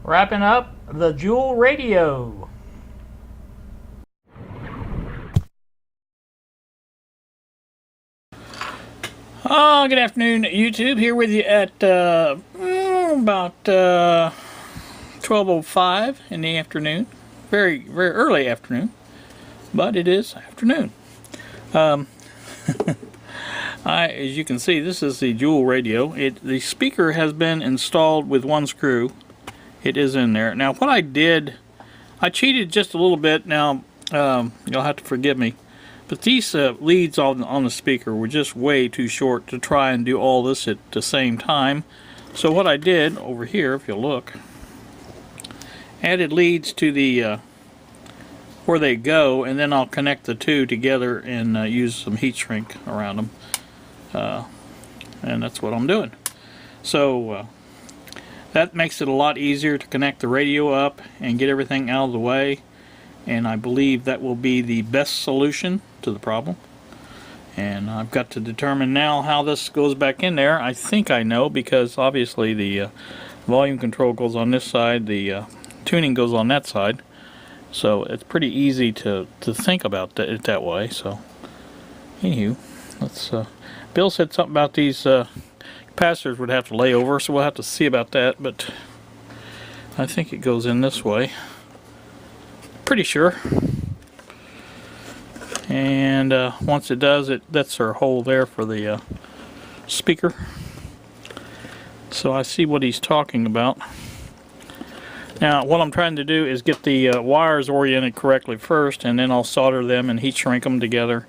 Wrapping up the Jewel Radio. Good afternoon, YouTube. Here with you at about 12:05 in the afternoon. Very, very early afternoon, but it is afternoon. As you can see, this is the Jewel Radio. The speaker has been installed with one screw. It is in there. Now, what I did, I cheated just a little bit. Now, you'll have to forgive me. But these leads on the speaker were just way too short to try and do all this at the same time. So what I did over here, if you look, added leads to the where they go, and then I'll connect the two together and use some heat shrink around them. And that's what I'm doing. So that makes it a lot easier to connect the radio up and get everything out of the way. And I believe that will be the best solution to the problem. And I've got to determine now how this goes back in there. I think I know, because obviously the volume control goes on this side, the tuning goes on that side. So it's pretty easy to think about it that way. So anywho, let's Bill said something about these capacitors would have to lay over, so we'll have to see about that, but I think it goes in this way. Pretty sure. And once it does, that's our hole there for the speaker. So I see what he's talking about. Now what I'm trying to do is get the wires oriented correctly first, and then I'll solder them and heat shrink them together.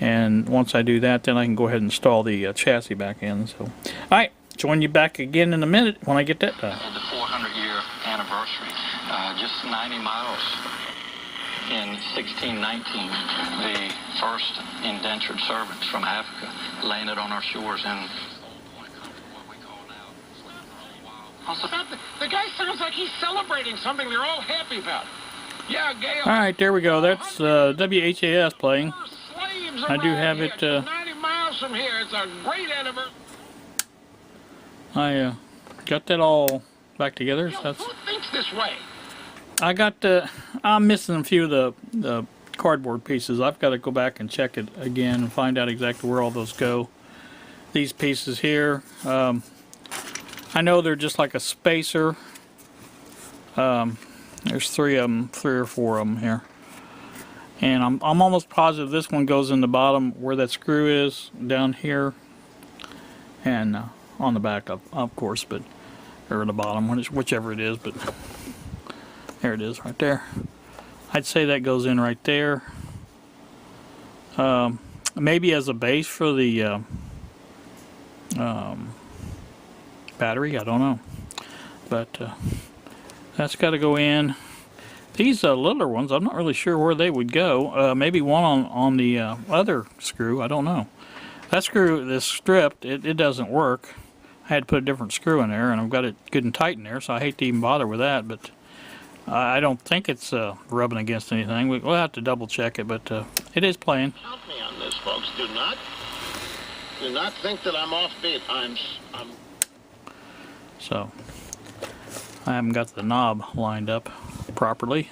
And once I do that, then I can go ahead and install the chassis back in. So, alright, join you back again in a minute when I get that done. The 400-year anniversary, just 90 miles. In 1619, the first indentured servants from Africa landed on our shores in what we call now. The guy sounds like he's celebrating something they're all happy about. Yeah, Gail. Alright, there we go. That's WHAS playing. I do have it. 90 miles from here. It's a great anniversary. I got that all back together. So that's. Who thinks this way? I got. I'm missing a few of the cardboard pieces. I've got to go back and check it again and find out exactly where all those go. These pieces here. I know they're just like a spacer. There's three or four of them here. And I'm almost positive this one goes in the bottom where that screw is, down here, and on the back of course, but or the bottom, whichever it is. But there it is, right there. I'd say that goes in right there. Maybe as a base for the battery. I don't know, but that's got to go in. These littler ones, I'm not really sure where they would go. Maybe one on the other screw. I don't know. That screw, this stripped, it doesn't work. I had to put a different screw in there, and I've got it good and tight in there, so I hate to even bother with that. But I don't think it's rubbing against anything. We'll have to double check it, but it is playing. Help me on this, folks. Do not think that I'm offbeat. I'm. So I haven't got the knob lined up properly.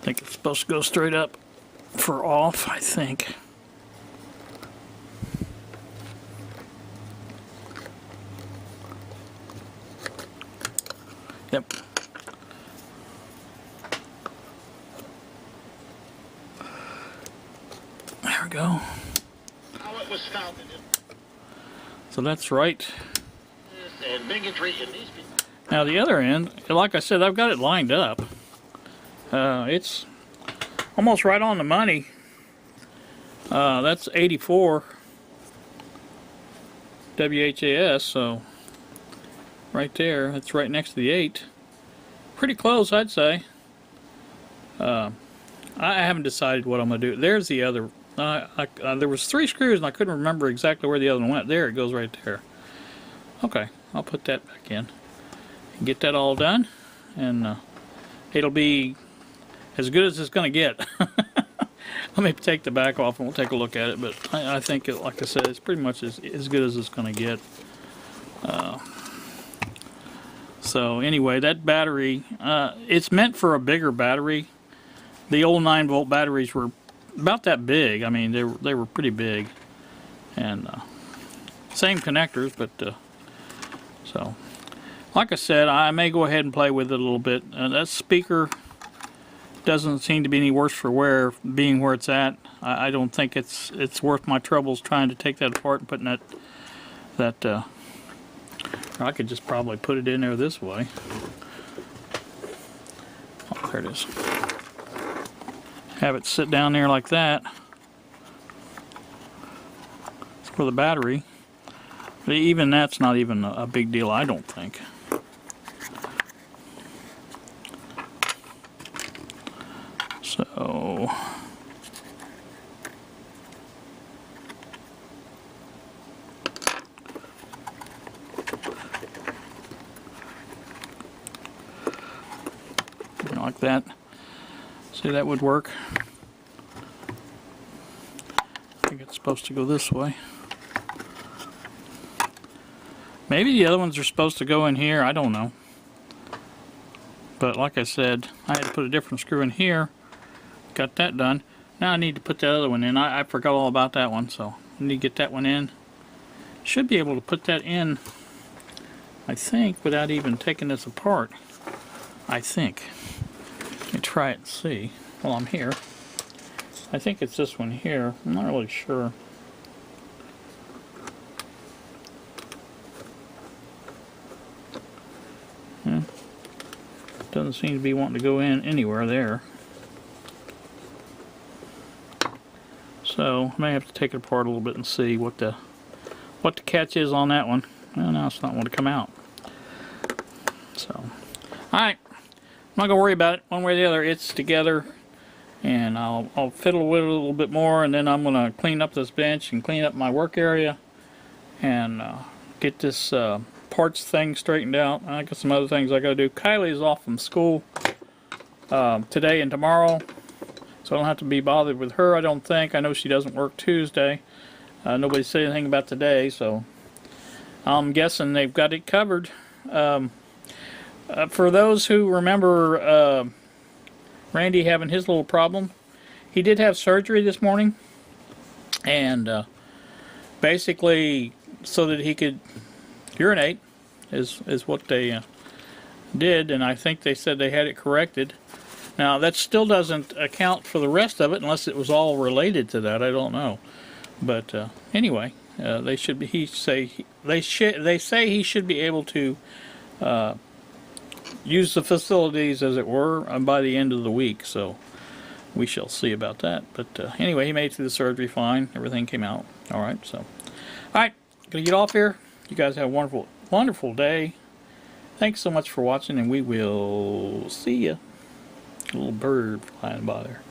I think it's supposed to go straight up for off, I think. Yep. There we go. How it was founded. So that's right. And bigotry in these people. Now the other end, like I said, I've got it lined up. It's almost right on the money. That's 84 WHAS, so right there, it's right next to the 8. Pretty close, I'd say. I haven't decided what I'm going to do. There's the other. There was 3 screws and I couldn't remember exactly where the other one went. There, it goes right there. Okay, I'll put that back in. Get that all done, and it'll be as good as it's going to get. Let me take the back off and we'll take a look at it, but I think, like I said, it's pretty much as good as it's going to get. So anyway, that battery, it's meant for a bigger battery. The old 9-volt batteries were about that big. I mean, they were pretty big, and same connectors, but so like I said, I may go ahead and play with it a little bit. That speaker doesn't seem to be any worse for wear, being where it's at. I don't think it's worth my troubles trying to take that apart and putting that. I could just probably put it in there this way. Oh, there it is. Have it sit down there like that. It's for the battery. But even that's not even a big deal, I don't think. So like that. See, that would work. I think it's supposed to go this way. Maybe the other ones are supposed to go in here, I don't know. But like I said, I had to put a different screw in here. Got that done. Now I need to put the other one in. I forgot all about that one, so I need to get that one in. Should be able to put that in, I think, without even taking this apart. I think. Let me try it and see while I'm here. I think it's this one here. I'm not really sure. Doesn't seem to be wanting to go in anywhere there. So I may have to take it apart a little bit and see what the catch is on that one. Well, now it's not wanting to come out. So, alright. I'm not gonna worry about it one way or the other. It's together, and I'll fiddle with it a little bit more, and then I'm gonna clean up this bench and clean up my work area, and get this parts thing straightened out. I got some other things I gotta do. Kylie's off from school today and tomorrow, so I don't have to be bothered with her, I don't think. I know she doesn't work Tuesday. Nobody said anything about today, so I'm guessing they've got it covered. For those who remember Randy having his little problem, he did have surgery this morning, and basically so that he could urinate is what they did, and I think they said they had it corrected. Now that still doesn't account for the rest of it unless it was all related to that. I don't know, but anyway, they should be. They say he should be able to use the facilities, as it were, by the end of the week. So we shall see about that. But anyway, he made it through the surgery fine. Everything came out all right. So, all right, gonna get off here. You guys have a wonderful, wonderful day. Thanks so much for watching, and we will see ya. A little bird flying by there.